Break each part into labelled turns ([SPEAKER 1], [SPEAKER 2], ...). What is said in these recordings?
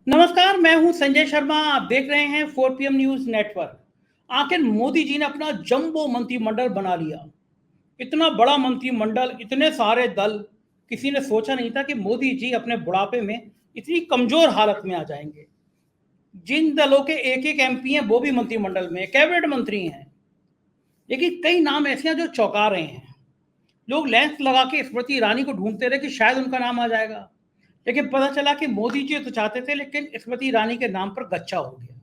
[SPEAKER 1] नमस्कार, मैं हूं संजय शर्मा। आप देख रहे हैं 4 PM न्यूज नेटवर्क। आखिर मोदी जी ने अपना जंबो मंत्रिमंडल बना लिया। इतना बड़ा मंत्रिमंडल, इतने सारे दल, किसी ने सोचा नहीं था कि मोदी जी अपने बुढ़ापे में इतनी कमजोर हालत में आ जाएंगे। जिन दलों के एक एक MP हैं वो भी मंत्रिमंडल में, कैबिनेट मंत्री हैं, लेकिन कई नाम ऐसे हैं जो चौंका रहे हैं। लोग लेंस लगा के स्मृति ईरानी को ढूंढते रहे कि शायद उनका नाम आ जाएगा, लेकिन पता चला कि मोदी जी तो चाहते थे, लेकिन स्मृति ईरानी के नाम पर गच्चा हो गया।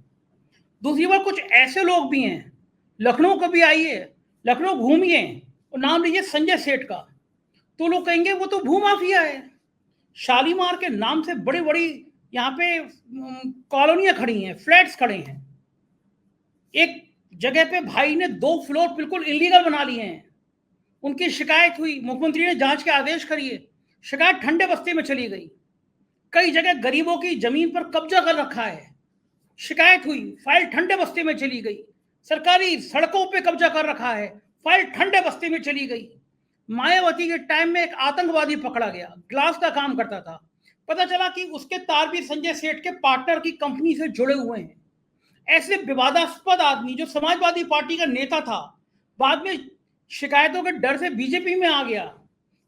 [SPEAKER 1] दूसरी बार कुछ ऐसे लोग भी हैं, लखनऊ कभी आइए, लखनऊ घूमिए और नाम लीजिए संजय सेठ का, तो लोग कहेंगे वो तो भूमाफिया है। शालीमार के नाम से बड़ी बड़ी यहाँ पे कॉलोनियां खड़ी हैं, फ्लैट्स खड़े हैं। एक जगह पे भाई ने 2 फ्लोर बिल्कुल इलीगल बना लिए हैं। उनकी शिकायत हुई, मुख्यमंत्री ने जांच के आदेश करिए, शिकायत ठंडे बस्ते में चली गई। कई जगह गरीबों की जमीन पर कब्जा कर रखा है, शिकायत हुई, फाइल ठंडे बस्ते में चली गई। सरकारी सड़कों पे कब्जा कर रखा है, फाइल ठंडे बस्ते में चली गई। मायावती के टाइम में एक आतंकवादी पकड़ा गया, ग्लास का काम करता था, पता चला कि उसके तार भी संजय सेठ के पार्टनर की कंपनी से जुड़े हुए हैं। ऐसे विवादास्पद आदमी जो समाजवादी पार्टी का नेता था, बाद में शिकायतों के डर से बीजेपी में आ गया,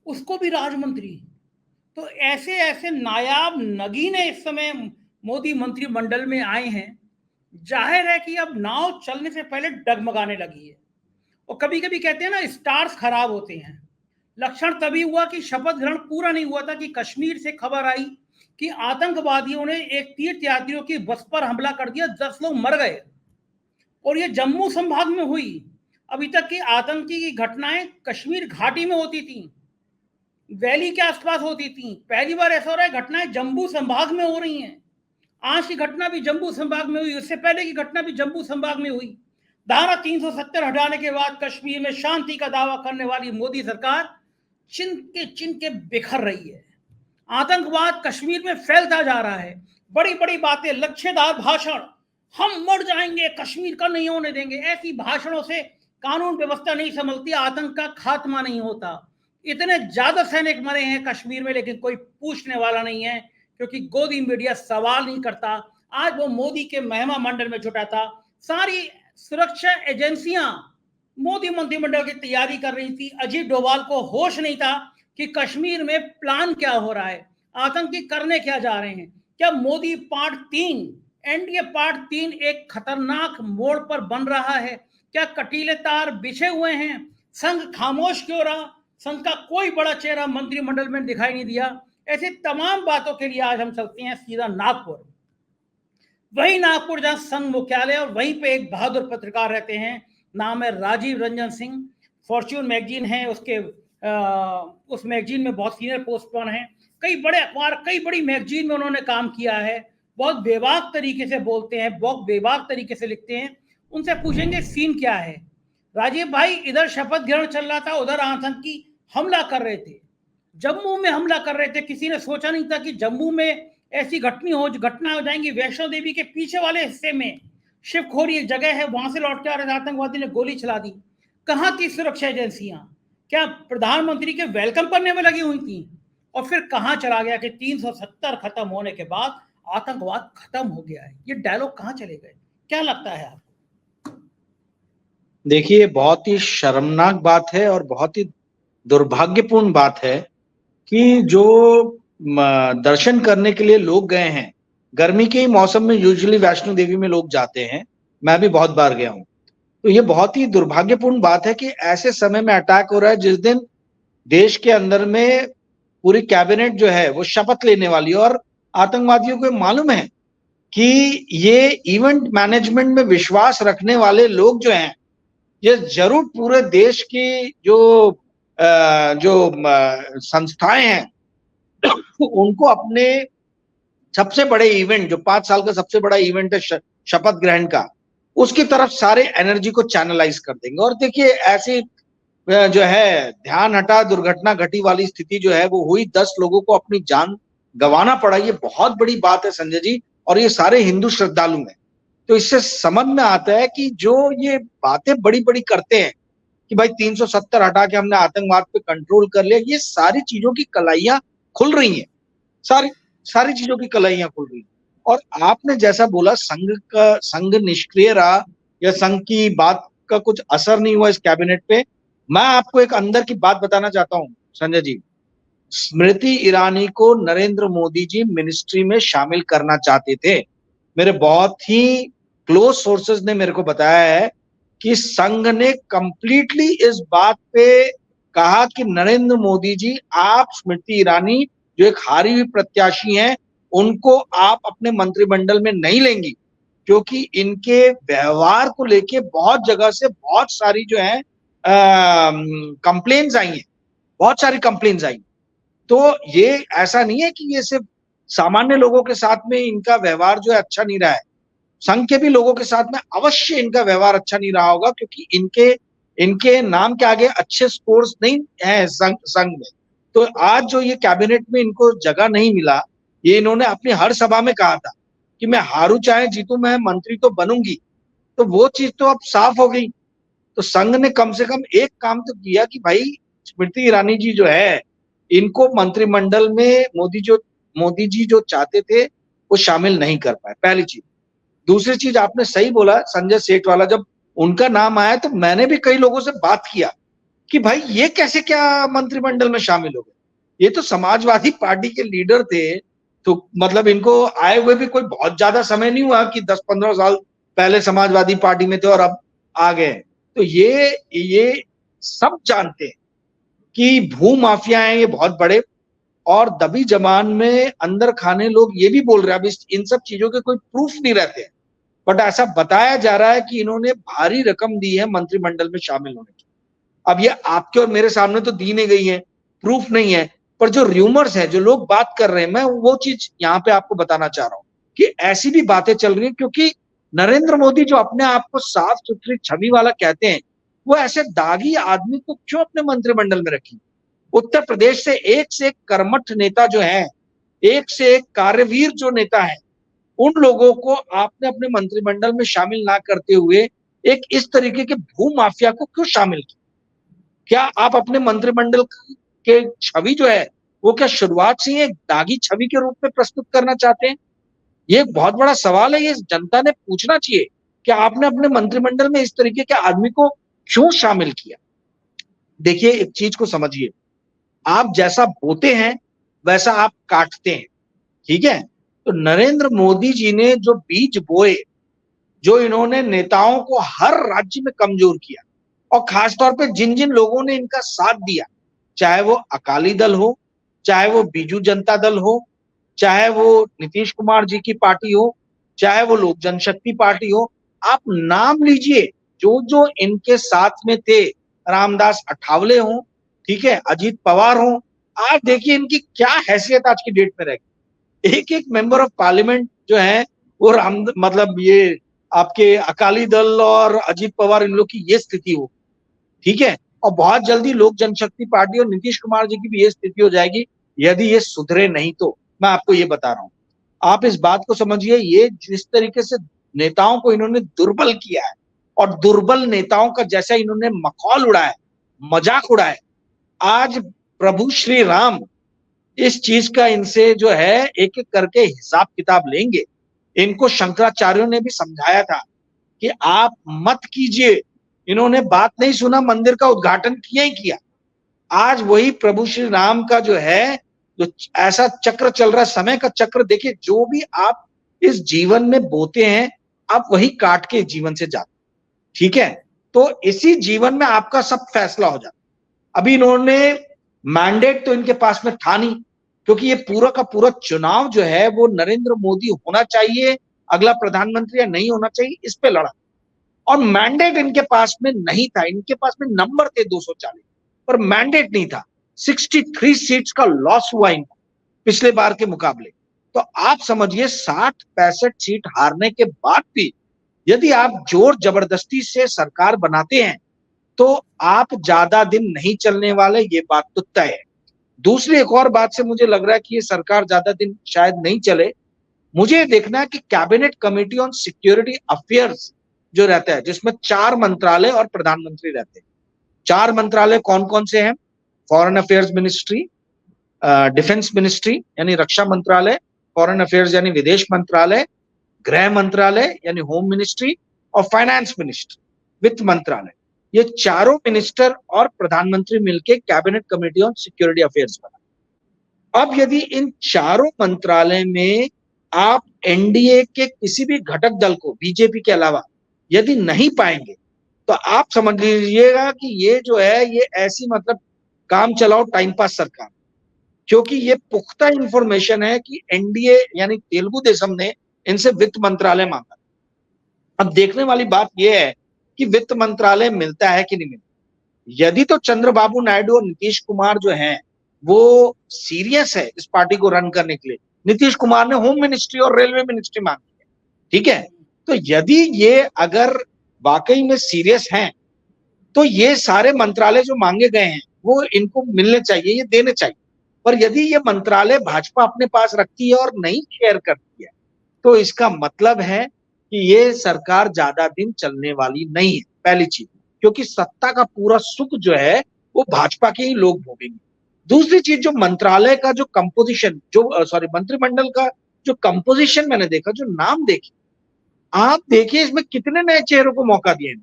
[SPEAKER 1] उसको भी राजमंत्री। तो ऐसे ऐसे नायाब नगीने इस समय मोदी मंत्रिमंडल में आए हैं। जाहिर है कि अब नाव चलने से पहले डगमगाने लगी है। और कभी कभी कहते हैं ना, स्टार्स खराब होते हैं। लक्षण तभी हुआ कि शपथ ग्रहण पूरा नहीं हुआ था कि कश्मीर से खबर आई कि आतंकवादियों ने एक तीर्थयात्रियों की बस पर हमला कर दिया, 10 लोग मर गए। और ये जम्मू संभाग में हुई। अभी तक की आतंकी की घटनाएं कश्मीर घाटी में होती थी, वैली के आसपास होती थी। पहली बार ऐसा हो रहा है घटनाएं जम्मू संभाग में हो रही हैं। आज की घटना भी जम्मू संभाग में हुई, उससे पहले की घटना भी जम्मू संभाग में हुई। धारा 370 हटाने के बाद कश्मीर में शांति का दावा करने वाली मोदी सरकार चिन के बिखर रही है। आतंकवाद कश्मीर में फैलता जा रहा है। बड़ी बड़ी बातें, लक्ष्यदार भाषण, हम मर जाएंगे, कश्मीर का नहीं होने देंगे। ऐसी भाषणों से कानून व्यवस्था नहीं संभलती, आतंक का खात्मा नहीं होता। इतने ज्यादा सैनिक मरे हैं कश्मीर में, लेकिन कोई पूछने वाला नहीं है, क्योंकि गोदी मीडिया सवाल नहीं करता। आज वो मोदी के महिमा मंडल में जुटा था। सारी सुरक्षा एजेंसियां मोदी मंत्रिमंडल की तैयारी कर रही थी। अजीत डोभाल को होश नहीं था कि कश्मीर में प्लान क्या हो रहा है, आतंकी करने क्या जा रहे हैं। क्या मोदी पार्ट 3, एनडीए पार्ट 3 एक खतरनाक मोड़ पर बन रहा है? क्या कटीले तार बिछे हुए हैं? संघ खामोश क्यों रहा? संघ का कोई बड़ा चेहरा मंत्रिमंडल में दिखाई नहीं दिया। ऐसी तमाम बातों के लिए आज हम चलते हैं सीधा नागपुर। वही नागपुर जहां संघ मुख्यालय, और वहीं पे एक बहादुर पत्रकार रहते हैं, नाम है राजीव रंजन सिंह। फॉर्च्यून मैगजीन है उसके, उस मैगजीन में बहुत सीनियर पोस्ट पर हैं। कई बड़े अखबार, कई बड़ी मैगजीन में उन्होंने काम किया है। बहुत बेबाक तरीके से बोलते हैं, बहुत बेबाक तरीके से लिखते हैं। उनसे पूछेंगे सीन क्या है। राजीव भाई, इधर शपथ ग्रहण चल रहा था, उधर आतंकी हमला कर रहे थे, जम्मू में हमला कर रहे थे। किसी ने सोचा नहीं था कि जम्मू में ऐसी घटना हो जाएंगी। वैष्णो देवी के पीछे वाले हिस्से में शिवखोरी एक जगह है, वहां से लौट के आ रहे आतंकवादी ने गोली चला दी। कहां थी सुरक्षा एजेंसियां? क्या प्रधानमंत्री के वेलकम करने में लगी हुई थी? और फिर कहां चला गया कि 370 खत्म होने के बाद आतंकवाद खत्म हो गया है? ये डायलॉग कहां चले गए? क्या लगता है आपको?
[SPEAKER 2] देखिए, बहुत ही शर्मनाक बात है और बहुत ही दुर्भाग्यपूर्ण बात है कि जो दर्शन करने के लिए लोग गए हैं, गर्मी के ही मौसम में यूजुअली वैष्णो देवी में लोग जाते हैं, मैं भी बहुत बार गया हूं, तो ये बहुत ही दुर्भाग्यपूर्ण बात है कि ऐसे समय में अटैक हो रहा है जिस दिन देश के अंदर में पूरी कैबिनेट जो है वो शपथ लेने वाली है। और आतंकवादियों को मालूम है कि ये इवेंट मैनेजमेंट में विश्वास रखने वाले लोग जो हैं, ये जरूर पूरे देश की जो संस्थाएं हैं उनको अपने सबसे बड़े इवेंट, जो 5 साल का सबसे बड़ा इवेंट है शपथ ग्रहण का, उसकी तरफ सारे एनर्जी को चैनलाइज कर देंगे। और देखिए, ऐसी जो है ध्यान हटा दुर्घटना घटी वाली स्थिति जो है वो हुई, 10 लोगों को अपनी जान गंवाना पड़ा। ये बहुत बड़ी बात है संजय जी, और ये सारे हिंदू श्रद्धालु हैं। तो इससे समझ में आता है कि जो ये बातें बड़ी बड़ी करते हैं कि भाई 370 हटा के हमने आतंकवाद पे कंट्रोल कर लिया, ये सारी चीजों की कलाइयां खुल रही हैं, सारी चीजों की कलाइयां खुल रही हैं। और आपने जैसा बोला संघ निष्क्रिय रहा या संघ की बात का कुछ असर नहीं हुआ इस कैबिनेट पे, मैं आपको एक अंदर की बात बताना चाहता हूं संजय जी। स्मृति ईरानी को नरेंद्र मोदी जी मिनिस्ट्री में शामिल करना चाहते थे। मेरे बहुत ही क्लोज सोर्सेज ने मेरे को बताया है कि संघ ने कंप्लीटली इस बात पे कहा कि नरेंद्र मोदी जी, आप स्मृति ईरानी जो एक हारी हुई प्रत्याशी हैं, उनको आप अपने मंत्रिमंडल में नहीं लेंगी, क्योंकि इनके व्यवहार को लेके बहुत जगह से बहुत सारी जो है कंप्लेन्स आई हैं, बहुत सारी कंप्लेन्स आई। तो ये ऐसा नहीं है कि ये सिर्फ सामान्य लोगों के साथ में इनका व्यवहार जो है अच्छा नहीं रहा है, संघ के भी लोगों के साथ में अवश्य इनका व्यवहार अच्छा नहीं रहा होगा, क्योंकि इनके नाम के आगे अच्छे स्कोर्स नहीं है संघ में। तो आज जो ये कैबिनेट में इनको जगह नहीं मिला, ये इन्होंने अपनी हर सभा में कहा था कि मैं हारू चाहे जीतू, मैं मंत्री तो बनूंगी। तो वो चीज तो अब साफ हो गई। तो संघ ने कम से कम एक काम तो किया कि भाई स्मृति ईरानी जी जो है, इनको मंत्रिमंडल में मोदी जी जो चाहते थे वो शामिल नहीं कर पाए, पहली चीज। दूसरी चीज, आपने सही बोला संजय सेठ वाला, जब उनका नाम आया तो मैंने भी कई लोगों से बात किया कि भाई ये कैसे क्या मंत्रिमंडल में शामिल हो गए, ये तो समाजवादी पार्टी के लीडर थे। तो मतलब इनको आए हुए भी कोई बहुत ज्यादा समय नहीं हुआ कि 10-15 साल पहले समाजवादी पार्टी में थे और अब आ गए। तो ये सब जानते हैं कि भू माफिया हैं ये बहुत बड़े, और दबी जमान में अंदर खाने लोग ये भी बोल रहे हैं। अब इन सब चीजों के कोई प्रूफ नहीं रहते हैं, बट ऐसा बताया जा रहा है कि इन्होंने भारी रकम दी है मंत्रिमंडल में शामिल होने की। अब ये आपके और मेरे सामने तो दी नहीं गई है, प्रूफ नहीं है, पर जो र्यूमर्स है, जो लोग बात कर रहे हैं, मैं वो चीज यहाँ पे आपको बताना चाह रहा हूँ कि ऐसी भी बातें चल रही हैं। क्योंकि नरेंद्र मोदी जो अपने आप को साफ सुथरी छवि वाला कहते हैं, वो ऐसे दागी आदमी को क्यों अपने मंत्रिमंडल में रखेंगे? उत्तर प्रदेश से एक कर्मठ नेता जो है, एक से एक कार्यवीर जो नेता है, उन लोगों को आपने अपने मंत्रिमंडल में शामिल ना करते हुए एक इस तरीके के भू माफिया को क्यों शामिल किया? क्या आप अपने मंत्रिमंडल के छवि जो है वो क्या शुरुआत से एक दागी छवि के रूप में प्रस्तुत करना चाहते हैं? ये एक बहुत बड़ा सवाल है, ये जनता ने पूछना चाहिए कि आपने अपने मंत्रिमंडल में इस तरीके के आदमी को क्यों शामिल किया? देखिए, एक चीज को समझिए, आप जैसा बोते हैं वैसा आप काटते हैं, ठीक है? तो नरेंद्र मोदी जी ने जो बीज बोए, जो इन्होंने नेताओं को हर राज्य में कमजोर किया, और खासतौर पे जिन जिन लोगों ने इनका साथ दिया, चाहे वो अकाली दल हो, चाहे वो बीजू जनता दल हो, चाहे वो नीतीश कुमार जी की पार्टी हो, चाहे वो लोक जनशक्ति पार्टी हो, आप नाम लीजिए जो जो इनके साथ में थे, रामदास अठावले हों, ठीक है, अजीत पवार हों, आप देखिए इनकी क्या हैसियत आज की डेट में रहेगी। एक एक मेंबर ऑफ पार्लियामेंट जो है वो मतलब ये आपके अकाली दल और अजीत पवार, इन लोग की ये स्थिति हो, ठीक है? और बहुत जल्दी लोक जनशक्ति पार्टी और नीतीश कुमार जी की भी ये स्थिति हो जाएगी यदि ये सुधरे नहीं तो। मैं आपको ये बता रहा हूं, आप इस बात को समझिए, ये जिस तरीके से नेताओं को इन्होंने दुर्बल किया है, और दुर्बल नेताओं का जैसा इन्होंने मखौल उड़ाया, मजाक उड़ाया, आज प्रभु श्री राम इस चीज का इनसे जो है एक एक करके हिसाब किताब लेंगे। इनको शंकराचार्यों ने भी समझाया था कि आप मत कीजिए, इन्होंने बात नहीं सुना, मंदिर का उद्घाटन किया ही किया। आज वही प्रभु श्री राम का जो है, जो ऐसा चक्र चल रहा है, समय का चक्र, देखिए जो भी आप इस जीवन में बोते हैं, आप वही काट के जीवन से जाते, ठीक है? तो इसी जीवन में आपका सब फैसला हो जाता। अभी इन्होंने मैंडेट तो इनके पास में था नहीं, क्योंकि ये पूरा का पूरा चुनाव जो है वो नरेंद्र मोदी होना चाहिए अगला प्रधानमंत्री या नहीं होना चाहिए, इस पे लड़ा, और मैंडेट इनके पास में नहीं था। इनके पास में नंबर थे 240, पर मैंडेट नहीं था। 63 सीट्स का लॉस हुआ इनको पिछले बार के मुकाबले। तो आप समझिए 60-65 सीट हारने के बाद भी यदि आप जोर जबरदस्ती से सरकार बनाते हैं तो आप ज्यादा दिन नहीं चलने वाले, ये बात तो तय है। दूसरी एक और बात से मुझे लग रहा है कि ये सरकार ज्यादा दिन शायद नहीं चले। मुझे देखना है कि cabinet committee on security affairs जो रहता है, जिसमें 4 मंत्रालय और प्रधानमंत्री रहते हैं। 4 मंत्रालय कौन कौन से हैं? Foreign affairs ministry, defence ministry यानी रक्षा मंत्रालय, फॉरेन अफेयर्स यानी विदेश मंत्रालय, गृह मंत्रालय यानी होम मिनिस्ट्री और फाइनेंस मिनिस्ट्री वित्त मंत्रालय, ये चारों मिनिस्टर और प्रधानमंत्री मिलकर cabinet committee on security affairs बना। अब यदि इन चारों मंत्रालय में आप एनडीए के किसी भी घटक दल को बीजेपी के अलावा यदि नहीं पाएंगे तो आप समझ लीजिएगा कि ये जो है ये ऐसी मतलब काम चलाओ टाइम पास सरकार, क्योंकि ये पुख्ता इंफॉर्मेशन है कि एनडीए यानी तेलुगु देशम ने इनसे वित्त मंत्रालय मांगा। अब देखने वाली बात यह है कि वित्त मंत्रालय मिलता है कि नहीं मिलता। यदि तो चंद्रबाबू नायडू और नीतीश कुमार जो हैं वो सीरियस है इस पार्टी को रन करने के लिए, नीतीश कुमार ने होम मिनिस्ट्री और रेलवे मिनिस्ट्री मांगी है, ठीक है। तो यदि ये अगर वाकई में सीरियस हैं तो ये सारे मंत्रालय जो मांगे गए हैं वो इनको मिलने चाहिए, ये देने चाहिए। पर यदि ये मंत्रालय भाजपा अपने पास रखती है और नहीं शेयर करती है तो इसका मतलब है कि ये सरकार ज्यादा दिन चलने वाली नहीं है, पहली चीज, क्योंकि सत्ता का पूरा सुख जो है वो भाजपा के ही लोग भोगेंगे। दूसरी चीज, जो मंत्रालय का जो कंपोजिशन, जो मंत्रिमंडल का जो कंपोजिशन मैंने देखा, जो नाम देखे, आप देखिए इसमें कितने नए चेहरों को मौका दिए,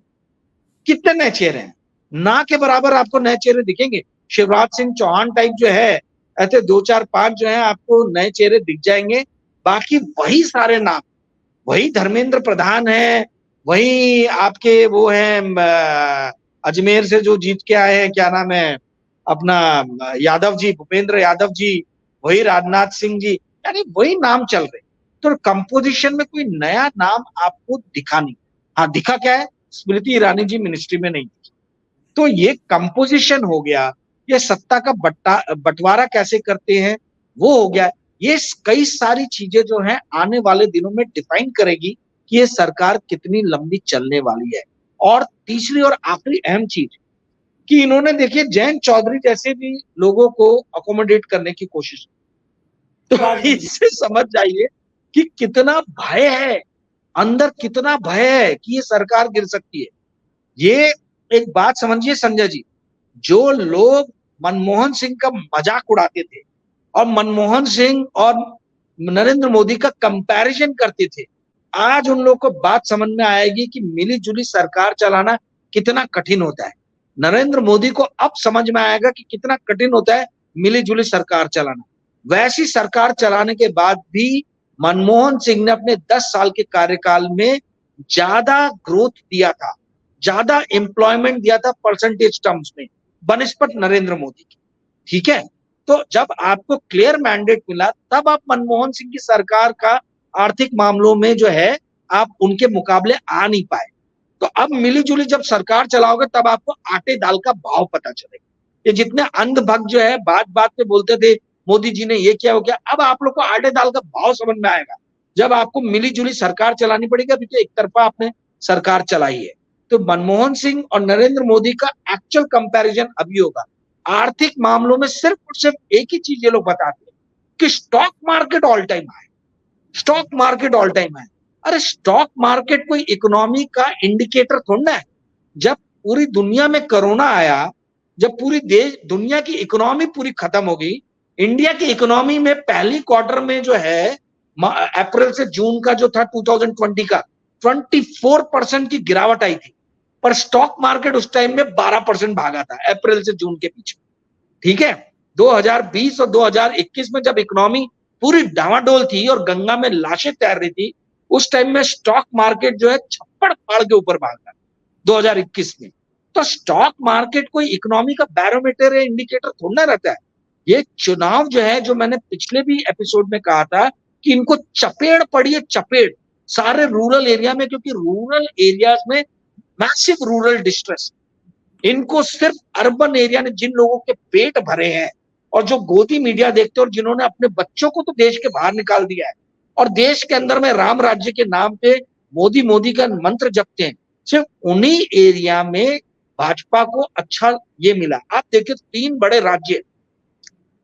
[SPEAKER 2] कितने नए चेहरे हैं, ना के बराबर आपको नए चेहरे दिखेंगे। शिवराज सिंह चौहान टाइप जो है, ऐसे 2 4 5 जो है आपको नए चेहरे दिख जाएंगे। बाकी वही सारे नाम, वही धर्मेंद्र प्रधान है, वही आपके वो है अजमेर से जो जीत के आए हैं, क्या नाम है अपना, यादव जी, भूपेंद्र यादव जी, वही राजनाथ सिंह जी, यानी वही नाम चल रहे। तो कंपोजिशन में कोई नया नाम आपको दिखा नहीं। हाँ, दिखा क्या है, स्मृति ईरानी जी मिनिस्ट्री में नहीं दिखी। तो ये कंपोजिशन हो गया, ये सत्ता का बंटवारा कैसे करते हैं वो हो गया। ये कई सारी चीजें जो हैं आने वाले दिनों में डिफाइन करेगी कि ये सरकार कितनी लंबी चलने वाली है। और तीसरी और आखिरी अहम चीज कि इन्होंने देखिए जयंत चौधरी जैसे भी लोगों को अकोमोडेट करने की कोशिश, तो इससे समझ जाइए कि कितना भय है अंदर, कितना भय है कि ये सरकार गिर सकती है। ये एक बात समझिए संजय जी, जो लोग मनमोहन सिंह का मजाक उड़ाते थे और मनमोहन सिंह और नरेंद्र मोदी का कंपैरिजन करते थे, आज उन लोगों को बात समझ में आएगी कि मिली जुली सरकार चलाना कितना कठिन होता है। नरेंद्र मोदी को अब समझ में आएगा कि कितना कठिन होता है मिली जुली सरकार चलाना। वैसी सरकार चलाने के बाद भी मनमोहन सिंह ने अपने 10 साल के कार्यकाल में ज्यादा ग्रोथ दिया था, ज्यादा एम्प्लॉयमेंट दिया था परसेंटेज टर्म्स में बनिस्पत नरेंद्र मोदी की, ठीक है। तो जब आपको क्लियर मैंडेट मिला तब आप मनमोहन सिंह की सरकार का आर्थिक मामलों में जो है आप उनके मुकाबले आ नहीं पाए। तो अब मिली जुली जब सरकार चलाओगे तब आपको आटे दाल का भाव पता चलेगा। ये जितने अंधभक्त जो है बात बात पे बोलते थे मोदी जी ने ये किया हो गया, अब आप लोग को आटे दाल का भाव समझ में आएगा जब आपको मिली जुली सरकार चलानी पड़ेगी। अभी तो एक तरफा आपने सरकार चलाई है। तो मनमोहन सिंह और नरेंद्र मोदी का एक्चुअल कंपैरिजन अभी होगा। आर्थिक मामलों में सिर्फ और सिर्फ एक ही चीज ये लोग बताते हैं कि stock market all time high, stock market all time high. अरे स्टॉक मार्केट कोई इकोनॉमी का इंडिकेटर थोड़ा है। जब पूरी दुनिया में कोरोना आया, जब पूरी दुनिया की इकोनॉमी पूरी खत्म हो गई, इंडिया की इकोनॉमी में पहली क्वार्टर में जो है अप्रैल से जून का जो था 2020 का 24% की गिरावट आई थी, पर स्टॉक मार्केट उस टाइम में 12% भागा था अप्रैल से जून के पीछे, ठीक है। 2020 और 2021 में जब इकोनॉमी पूरी डावाडोल थी और गंगा में लाशें तैर रही थी, उस टाइम में स्टॉक मार्केट जो है छप्पड़ फाड़ के ऊपर भागा 2021 में। तो स्टॉक मार्केट कोई इकोनॉमी का बैरोमीटर या इंडिकेटर थोड़ा ना रहता है। ये चुनाव जो है, जो मैंने पिछले भी एपिसोड में कहा था कि इनको चपेट पड़ी है, चपेट सारे रूरल एरिया में, क्योंकि रूरल एरियाज में मैसिव रूरल डिस्ट्रेस। इनको सिर्फ अर्बन एरिया ने, जिन लोगों के पेट भरे हैं और जो गोदी मीडिया देखते हैं और जिन्होंने अपने बच्चों को तो देश के बाहर निकाल दिया है और देश के अंदर में राम राज्य के नाम पे मोदी मोदी का मंत्र जपते हैं, सिर्फ उन्हीं एरिया में भाजपा को अच्छा ये मिला। आप देखिए 3 बड़े राज्य,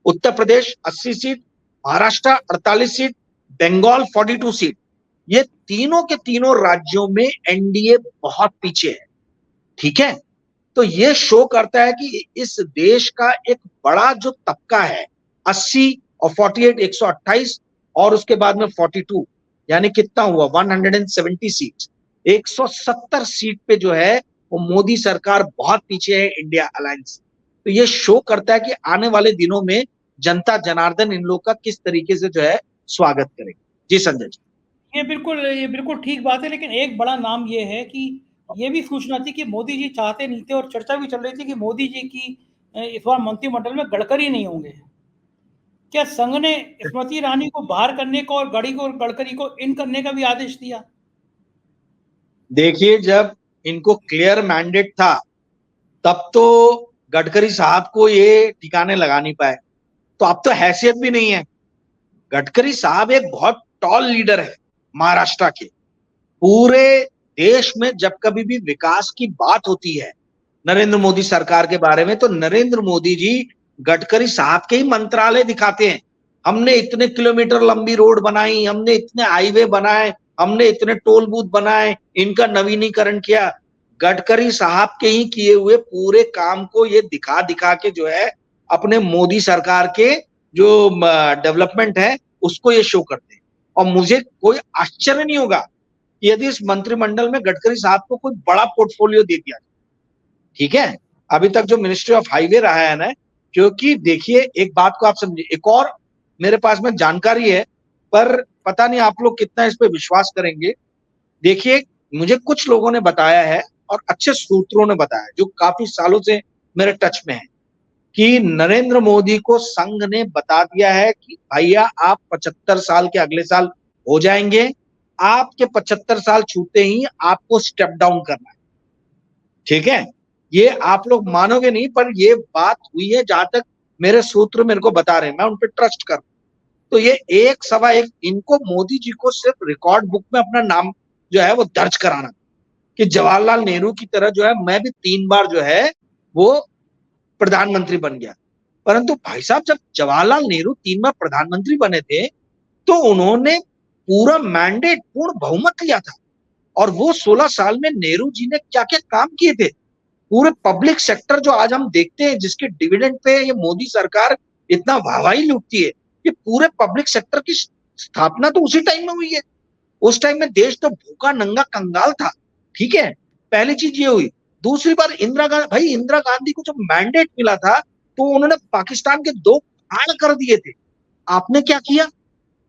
[SPEAKER 2] Uttar Pradesh 80 seat, Maharashtra 48 seat, Bengal 42 seat, ये तीनों के तीनों राज्यों में एनडीए बहुत पीछे है, ठीक है। तो ये शो करता है कि इस देश का एक बड़ा जो तबका है 80 और 48 128 और उसके बाद में 42, यानी कितना हुआ 170 सीट, 170 सीट पे जो है वो मोदी सरकार बहुत पीछे है इंडिया अलायंस। तो ये शो करता है कि आने वाले दिनों में जनता जनार्दन इन लोग का किस तरीके से जो है स्वागत करेगी। जी संजय जी।
[SPEAKER 1] ये बिल्कुल ठीक बात है, लेकिन एक बड़ा नाम ये है कि ये भी सूचना थी कि मोदी जी चाहते नहीं थे, और चर्चा भी चल रही थी कि मोदी जी की इस बार मंत्रिमंडल में गडकरी नहीं होंगे। क्या संघ ने स्मृति ईरानी को बाहर करने को और गडकरी को इन करने का भी आदेश दिया?
[SPEAKER 2] देखिए, जब इनको क्लियर मैंडेट था तब तो गडकरी साहब को ये ठिकाने लगा नहीं पाए, तो अब तो हैसियत भी नहीं है। गडकरी साहब एक बहुत टॉल लीडर है महाराष्ट्र के। पूरे देश में जब कभी भी विकास की बात होती है नरेंद्र मोदी सरकार के बारे में, तो नरेंद्र मोदी जी गडकरी साहब के ही मंत्रालय दिखाते हैं। हमने इतने किलोमीटर लंबी रोड बनाई, हमने इतने हाईवे बनाए, हमने इतने टोल बूथ बनाए, इनका नवीनीकरण किया। गडकरी साहब के ही किए हुए पूरे काम को ये दिखा दिखा के जो है अपने मोदी सरकार के जो डेवलपमेंट है उसको ये शो करते हैं। और मुझे कोई आश्चर्य नहीं होगा यदि इस मंत्रिमंडल में गडकरी साहब को कोई बड़ा पोर्टफोलियो दे दिया। ठीक है, अभी तक जो मिनिस्ट्री ऑफ हाईवे रहा है ना, क्योंकि देखिए एक बात को आप समझिए, एक और मेरे पास में जानकारी है पर पता नहीं आप लोग कितना इस पे विश्वास करेंगे। देखिए, मुझे कुछ लोगों ने बताया है और अच्छे सूत्रों ने बताया जो काफी सालों से मेरे टच में है कि नरेंद्र मोदी को संघ ने बता दिया है कि भैया आप 75 साल के अगले साल हो जाएंगे, आपके 75 साल छूते ही आपको स्टेप डाउन करना है। ठीक है, ये आप लोग मानोगे नहीं पर ये बात हुई है, जहां तक मेरे सूत्र मेरे को बता रहे हैं, मैं उन पर ट्रस्ट कर। तो ये 1 इनको मोदी जी को सिर्फ रिकॉर्ड बुक में अपना नाम जो है वो दर्ज कराना कि जवाहरलाल नेहरू की तरह जो है मैं भी 3 बार जो है वो प्रधानमंत्री बन गया। परंतु भाई साहब, जब जवाहरलाल नेहरू 3 बार प्रधानमंत्री बने थे तो उन्होंने पूरा मैंडेट, पूर्ण बहुमत लिया था। और वो 16 साल में नेहरू जी ने क्या क्या काम किए थे, पूरे पब्लिक सेक्टर जो आज हम देखते हैं जिसके डिविडेंड पे ये मोदी सरकार इतना वाहवाही लूटती है, कि पूरे पब्लिक सेक्टर की स्थापना तो उसी टाइम में हुई है। उस टाइम में देश तो भूखा नंगा कंगाल था। ठीक है, पहली चीज ये हुई। दूसरी बार इंदिरा गांधी को जब मैंडेट मिला था तो उन्होंने पाकिस्तान के 2 भाग कर दिए थे। आपने क्या किया?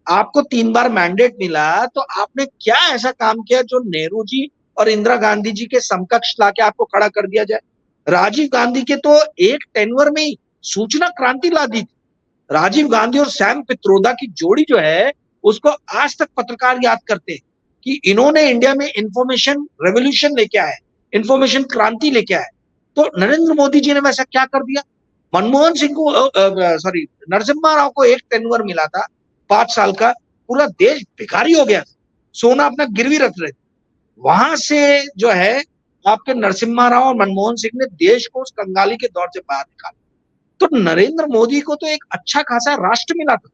[SPEAKER 2] आपको 3 बार मैंडेट मिला तो आपने क्या ऐसा काम किया जो नेहरू जी और इंदिरा गांधी जी के समकक्ष लाके आपको खड़ा कर दिया जाए? राजीव गांधी के तो एक टेन्योर में ही सूचना क्रांति ला दी थी। राजीव गांधी और सैम पित्रोदा की जोड़ी जो है उसको आज तक पत्रकार याद करते हैं कि इन्होंने इंडिया में इंफॉर्मेशन रेवोल्यूशन लेके आए, इंफॉर्मेशन क्रांति लेके आए। तो नरेंद्र मोदी जी ने वैसा क्या कर दिया? मनमोहन सिंह को नरसिम्हा राव को एक टेन्योर मिला था 5 साल का, पूरा देश भिखारी हो गया, सोना अपना गिरवी रख रहे थे। वहां से जो है आपके नरसिम्हा राव और मनमोहन सिंह ने देश को उस कंगाली के दौर से बाहर निकाला। तो नरेंद्र मोदी को तो एक अच्छा खासा राष्ट्र मिला था,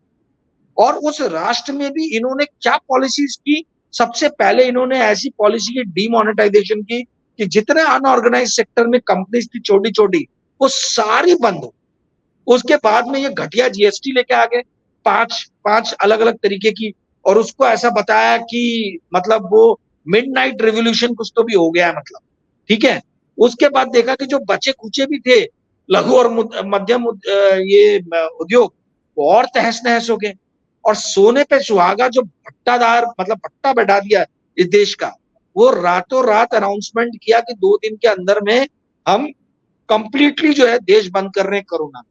[SPEAKER 2] और उस राष्ट्र में भी इन्होंने क्या पॉलिसीज की? सबसे पहले इन्होंने ऐसी पॉलिसी की डीमोनेटाइजेशन की कि जितने अनऑर्गेनाइज सेक्टर में कंपनीज थी छोटी छोटी वो सारी बंद हो। उसके बाद में ये घटिया जीएसटी लेके आ गए, 5 अलग अलग तरीके की, और उसको ऐसा बताया कि मतलब वो मिडनाइट रेवोल्यूशन कुछ तो भी हो गया है मतलब। ठीक है, उसके बाद देखा कि जो बचे खुचे भी थे लघु और मध्यम ये उद्योग वो और तहस नहस हो गए। और सोने पे सुहागा जो भट्टादार मतलब भट्टा बैठा दिया इस देश का, वो रातों रात अनाउंसमेंट किया कि 2 दिन के अंदर में हम कंप्लीटली जो है देश बंद कर रहे हैं कोरोना।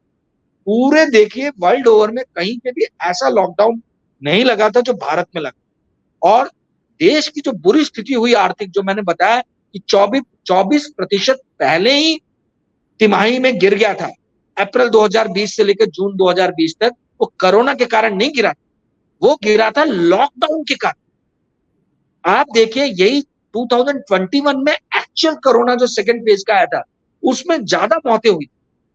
[SPEAKER 2] पूरे देखिए वर्ल्ड ओवर में कहीं पे भी ऐसा लॉकडाउन नहीं लगा था जो भारत में लगा। और देश की जो बुरी स्थिति हुई आर्थिक, जो मैंने बताया कि 24% पहले ही तिमाही में गिर गया था। अप्रैल 2020 से लेकर जून 2020 तक वो कोरोना के कारण नहीं गिरा, वो गिरा था लॉकडाउन के कारण। आप देखिए यही 2021 में एक्चुअल कोरोना जो सेकंड फेज का आया था उसमें ज्यादा मौतें हुई,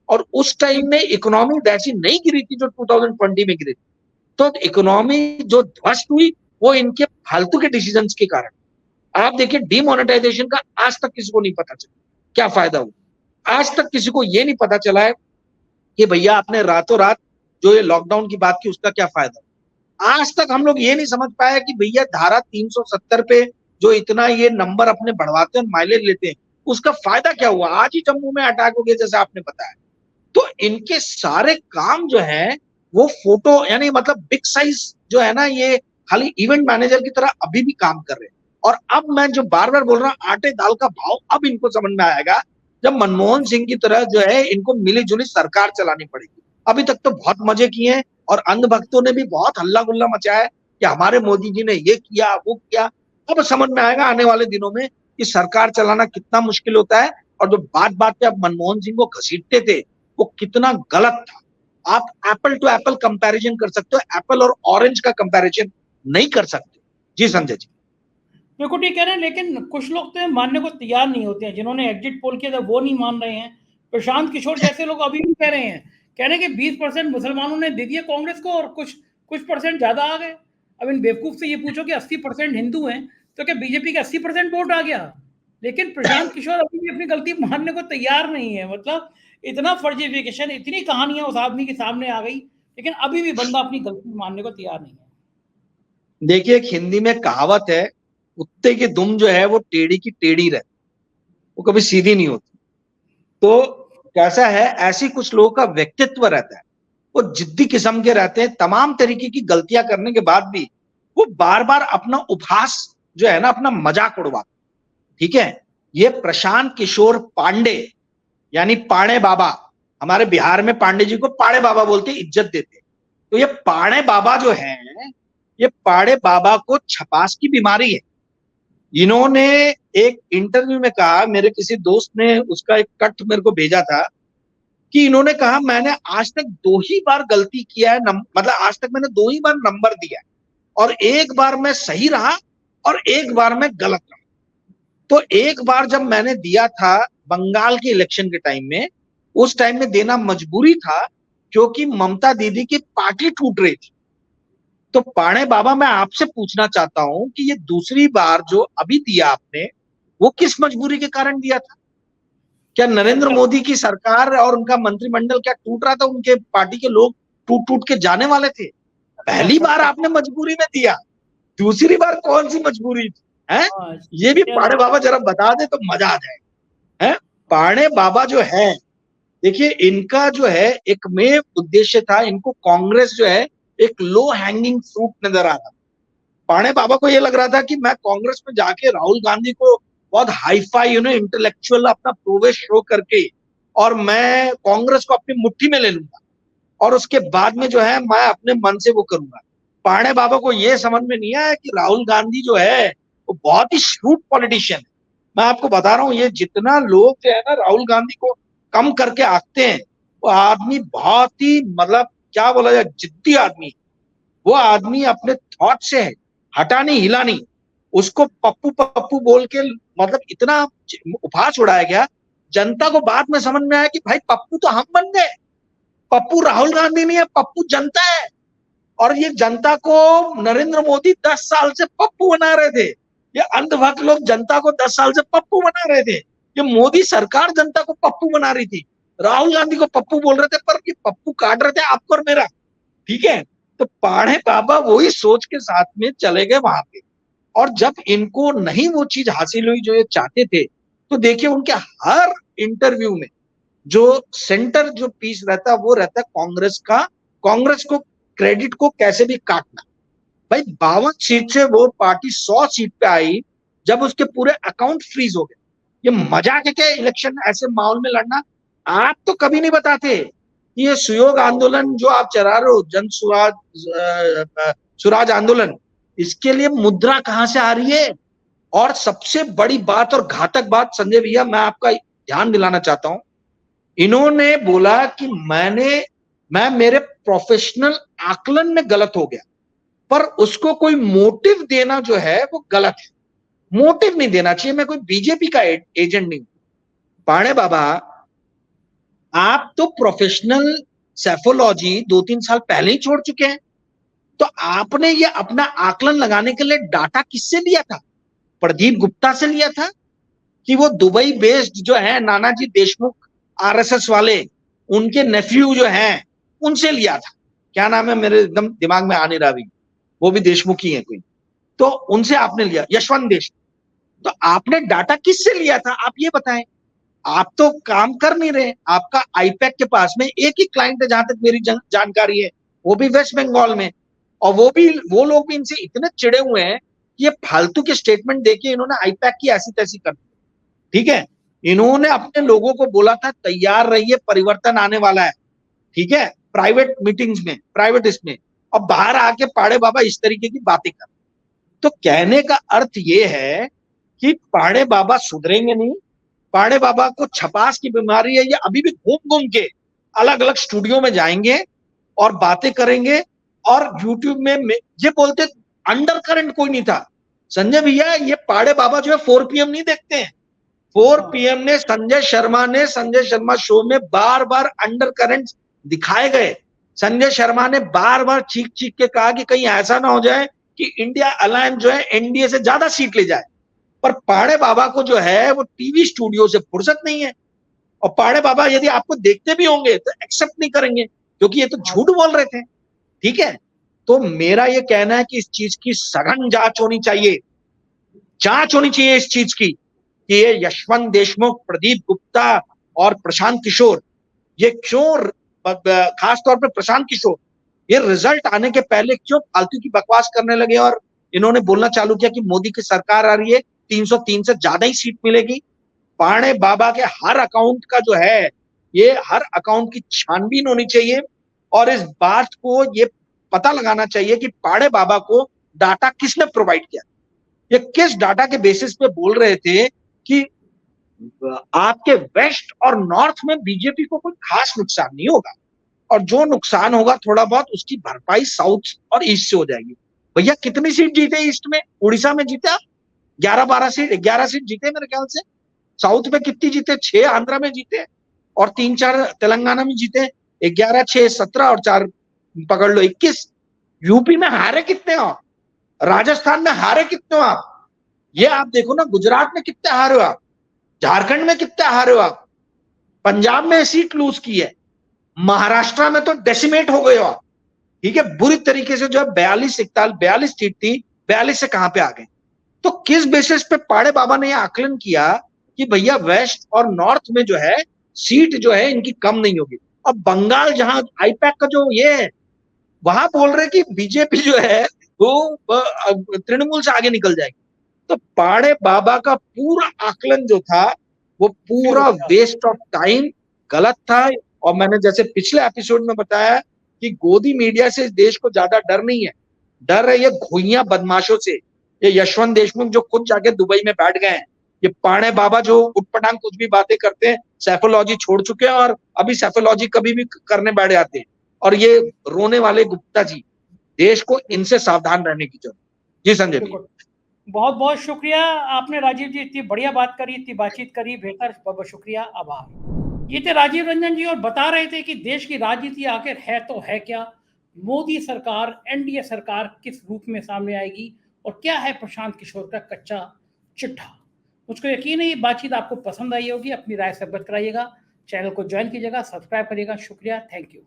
[SPEAKER 2] और उस टाइम में इकोनॉमी वैसी नहीं गिरी थी जो 2020 में गिरी थी। तो इकोनॉमी जो ध्वस्त हुई वो इनके फालतू के डिसीजंस के कारण। आप देखिए डीमोनेटाइजेशन का आज तक किसी को नहीं पता चला क्या फायदा हुआ। आज तक किसी को ये नहीं पता चला है कि भैया आपने रातों रात जो ये लॉकडाउन की बात की उसका क्या फायदा। आज तक हम लोग ये नहीं समझ पाए कि भैया धारा 370 पे जो इतना ये नंबर अपने बढ़वाते हैं, माइलेज लेते हैं, उसका फायदा क्या हुआ? आज ही जम्मू में अटैक हो गया जैसे आपने बताया। तो इनके सारे काम जो है वो फोटो यानी मतलब बिग साइज जो है ना, ये खाली इवेंट मैनेजर की तरह अभी भी काम कर रहे हैं। और अब मैं जो बार बार बोल रहा हूँ, आटे दाल का भाव अब इनको समझ में आएगा जब मनमोहन सिंह की तरह जो है इनको मिली जुली सरकार चलानी पड़ेगी। अभी तक तो बहुत मजे किए हैं और अंधभक्तों ने भी बहुत हल्ला गुल्ला मचाया है कि हमारे मोदी जी ने ये किया वो किया। अब समझ में आएगा आने वाले दिनों में कि सरकार चलाना कितना मुश्किल होता है, और जो बात बात पे अब मनमोहन सिंह को घसीटते थे वो कितना गलत था। आप एप्पल टू एप्पल कंपैरिजन कर सकते हो, एप्पल और ऑरेंज का कंपैरिजन नहीं कर सकते। जी संजय जी,
[SPEAKER 1] बिल्कुल ठीक कह रहे हैं, लेकिन कुछ लोग तो मानने को तैयार नहीं होते हैं। जिन्होंने एग्जिट पोल किया था वो नहीं मान रहे हैं। प्रशांत किशोर जैसे लोग अभी भी कह रहे हैं कि 20% मुसलमानों ने दे दिए कांग्रेस को और कुछ परसेंट ज्यादा आ गए। अब इन बेवकूफ से ये पूछो कि 80% हिंदू हैं तो क्या बीजेपी का 80% वोट आ गया? लेकिन प्रशांत किशोर अभी भी अपनी गलती मानने को तैयार नहीं है। मतलब इतना फर्जिफिकेशन, इतनी कहानियां उस आदमी के सामने आ गई, लेकिन अभी भी बंदा अपनी गलती मानने को तैयार नहीं है।
[SPEAKER 2] देखिए एक हिंदी में कहावत है, कुत्ते की दुम जो है वो टेढ़ी की टेढ़ी रहती, वो कभी सीधी नहीं होती। तो कैसा है, ऐसी कुछ लोगों का व्यक्तित्व रहता है, वो जिद्दी किस्म के रहते हैं, तमाम तरीके की गलतियां करने के बाद भी वो बार बार अपना उपहास जो है ना, अपना मजाक उड़वाते। ठीक है, ये प्रशांत किशोर पांडे यानी पाड़े बाबा, हमारे बिहार में पांडे जी को पाड़े बाबा बोलते, इज्जत देते। तो ये पाड़े बाबा जो है, ये पाड़े बाबा को छपास की बीमारी है। इन्होंने एक इंटरव्यू में कहा, मेरे किसी दोस्त ने उसका एक कट मेरे को भेजा था, कि इन्होंने कहा मैंने आज तक 2 ही बार गलती किया है, मतलब आज तक मैंने 2 ही बार नंबर दिया है, और एक बार मैं सही रहा और एक बार मैं गलत रहा। तो एक बार जब मैंने दिया था बंगाल के इलेक्शन के टाइम में, उस टाइम में देना मजबूरी था क्योंकि ममता दीदी की पार्टी टूट रही थी। तो पाड़े बाबा मैं आपसे पूछना चाहता हूं कि ये दूसरी बार जो अभी दिया आपने, वो किस मजबूरी के कारण दिया था? क्या नरेंद्र मोदी की सरकार और उनका मंत्रिमंडल क्या टूट रहा था, उनके पार्टी के लोग टूट टूट के जाने वाले थे? पहली बार आपने मजबूरी में दिया, दूसरी बार कौन सी मजबूरी थी? है ये भी पाड़े बाबा जरा बता दे तो मजा आ जाए। है पाड़े बाबा जो है, देखिए इनका जो है एकमेव उद्देश्य था, इनको कांग्रेस जो है एक लो हैंगिंग फ्रूट नजर आ रहा था। पाड़े बाबा को ये लग रहा था कि मैं कांग्रेस में जाके राहुल गांधी को बहुत हाईफाई इंटेलेक्चुअल अपना प्रोवेश शो करके और मैं कांग्रेस को अपनी मुट्ठी में ले लूंगा, और उसके बाद में जो है मैं अपने मन से वो करूंगा। पाड़े बाबा को ये समझ में नहीं आया कि राहुल गांधी जो है वो बहुत ही श्रूड पॉलिटिशियन है। मैं आपको बता रहा हूँ, ये जितना लोग जो है ना राहुल गांधी को कम करके आंकते हैं, वो आदमी बहुत ही मतलब क्या बोला जाए, जिद्दी आदमी। वो आदमी अपने थॉट से है, हटा नहीं हिला नहीं। उसको पप्पू पप्पू बोल के मतलब इतना उपहास उड़ाया गया, जनता को बाद में समझ में आया कि भाई पप्पू तो हम बन गए, पप्पू राहुल गांधी नहीं है, पप्पू जनता है। और ये जनता को नरेंद्र मोदी 10 साल से पप्पू बना रहे थे, ये अंधभक्त लोग जनता को 10 साल से पप्पू बना रहे थे, ये मोदी सरकार जनता को पप्पू बना रही थी। राहुल गांधी को पप्पू बोल रहे थे, पर ये पप्पू काट रहे थे आपको और मेरा। ठीक है, तो पाड़े बाबा वही सोच के साथ में चले गए वहां पे, और जब इनको नहीं वो चीज हासिल हुई जो ये चाहते थे, तो देखिए उनके हर इंटरव्यू में जो सेंटर जो पीस रहता वो रहता कांग्रेस का, कांग्रेस को क्रेडिट को कैसे भी काटना। भाई 52 सीट से वो पार्टी 100 सीट पे आई जब उसके पूरे अकाउंट फ्रीज हो गए। ये मजाक है क्या इलेक्शन ऐसे माहौल में लड़ना? आप तो कभी नहीं बताते कि ये सुयोग आंदोलन जो आप चला रहे हो, जन सुराज आंदोलन, इसके लिए मुद्रा कहां से आ रही है? और सबसे बड़ी बात और घातक बात संजय भैया, मैं आपका ध्यान दिलाना चाहता हूं, इन्होंने बोला कि मैं मेरे प्रोफेशनल आकलन में गलत हो गया, पर उसको कोई मोटिव देना जो है वो गलत है। मोटिव नहीं देना चाहिए, मैं कोई बीजेपी का एजेंट नहीं। पाड़े बाबा, आप तो प्रोफेशनल सेफोलॉजी 2-3 साल पहले ही छोड़ चुके हैं, तो आपने ये अपना आकलन लगाने के लिए डाटा किससे लिया था? प्रदीप गुप्ता से लिया था कि वो दुबई बेस्ड जो है नानाजी देशमुख आरएसएस वाले, उनके नेफ्यू जो हैं उनसे लिया था? क्या नाम है, मेरे एकदम दिमाग में आ नहीं रहा अभी। वो भी देशमुख ही है कोई, तो उनसे आपने लिया यशवंत देशमुख, तो आपने डाटा किससे लिया था आप ये बताएं। आप तो काम कर नहीं रहे, आपका आईपैक के पास में एक ही क्लाइंट है जहां तक मेरी जानकारी है, वो भी वेस्ट बंगाल में, और वो लोग भी इनसे इतने चिड़े हुए हैं कि ये फालतू के स्टेटमेंट देके इन्होंने आईपैक की ऐसी तैसी कर दी। ठीक है, इन्होंने अपने लोगों को बोला था तैयार रहिए, परिवर्तन आने वाला है, ठीक है, प्राइवेट मीटिंग्स में, प्राइवेट इसमें, और बाहर आके पाड़े बाबा इस तरीके की बातें कर। तो कहने का अर्थ ये है कि पाड़े बाबा सुधरेंगे नहीं, पाड़े बाबा को छपास की बीमारी है, ये अभी भी घूम घूम के अलग अलग स्टूडियो में जाएंगे और बातें करेंगे, और यूट्यूब में ये बोलते अंडर करंट कोई नहीं था। संजय भैया, ये पाड़े बाबा जो है 4 PM नहीं देखते हैं। 4 PM ने संजय शर्मा शो में बार बार अंडर करंट दिखाए गए। संजय शर्मा ने बार बार चीख चीख के कहा कि कहीं ऐसा ना हो जाए कि इंडिया अलायंस जो है एनडीए से ज्यादा सीट ले जाए, पर पाड़े बाबा को जो है वो टीवी स्टूडियो से फुर्सत नहीं है, और पाड़े बाबा यदि आपको देखते भी होंगे तो एक्सेप्ट नहीं करेंगे, क्योंकि ये तो झूठ बोल रहे थे। ठीक है, तो मेरा ये कहना है कि इस चीज की सघन जांच होनी चाहिए, जांच होनी चाहिए इस चीज की कि ये यशवंत देशमुख, प्रदीप गुप्ता और प्रशांत किशोर, ये क्यों, खासतौर पर प्रशांत किशोर, ये रिजल्ट आने के पहले क्यों फालतू की बकवास करने लगे और इन्होंने बोलना चालू किया कि मोदी की सरकार आ रही है, 303 से ज्यादा ही सीट मिलेगी। पाड़े बाबा के हर अकाउंट का जो है, ये हर अकाउंट की छानबीन होनी चाहिए, और इस बात को ये पता लगाना चाहिए कि पाड़े बाबा को डाटा किसने प्रोवाइड किया, ये किस डाटा के बेसिस पे बोल रहे थे कि आपके वेस्ट और नॉर्थ में बीजेपी को कोई खास नुकसान नहीं होगा, और जो नुकसान होगा थोड़ा बहुत उसकी भरपाई साउथ और ईस्ट से हो जाएगी। भैया कितनी सीट जीते ईस्ट में? उड़ीसा में जीते आप 11-12 सीट, 11 सीट जीते मेरे ख्याल से। साउथ में कितनी जीते? 6 आंध्रा में जीते, और 3-4 तेलंगाना में जीते। 11, 6, 17 और 4 पकड़ लो 21। यूपी में हारे कितने हो? राजस्थान में हारे कितने हो आप? ये आप देखो ना, गुजरात में कितने हारे हो आप, झारखंड में कितने हारे हो आप, पंजाब में सीट लूज की है, महाराष्ट्र में तो डेसिमेट हो गए हो आप। ठीक है, बुरी तरीके से जो है 42 सीट थी, 42 से कहां पे आ गए? तो किस बेसिस पे पाड़े बाबा ने यह आकलन किया कि भैया वेस्ट और नॉर्थ में जो है सीट जो है इनकी कम नहीं होगी, और बंगाल जहां आईपैक का जो ये है वहां बोल रहे कि बीजेपी जो है वो तृणमूल से आगे निकल जाएगी। तो पाड़े बाबा का पूरा आकलन जो था वो पूरा वेस्ट ऑफ टाइम, गलत था। और मैंने जैसे पिछले एपिसोड में बताया कि गोदी मीडिया से इस देश को ज्यादा डर नहीं है, डर है ये घुइयां बदमाशों से, ये यशवंत देशमुख जो खुद जाके दुबई में बैठ गए हैं, ये पाड़े बाबा जो उटपटांग कुछ भी बातें करते हैं, सैफोलॉजी छोड़ चुके हैं और अभी सैफोलॉजी कभी भी करने बैठ जाते हैं, और ये रोने वाले गुप्ता जी, देश को इनसे सावधान रहने की जरूरत। जी संजय जी,
[SPEAKER 1] बहुत बहुत शुक्रिया, आपने राजीव जी इतनी बढ़िया बात करी, इतनी बातचीत करी, बेहतर, बहुत बहुत शुक्रिया, आभार। ये थे राजीव रंजन जी, और बता रहे थे कि देश की राजनीति आखिर है तो है क्या, मोदी सरकार, एनडीए सरकार किस रूप में सामने आएगी, और क्या है प्रशांत किशोर का कच्चा चिट्ठा। मुझको यकीन है ये बातचीत आपको पसंद आई होगी, अपनी राय से अवगत कराइएगा, चैनल को ज्वाइन कीजिएगा, सब्सक्राइब करिएगा। शुक्रिया, थैंक यू।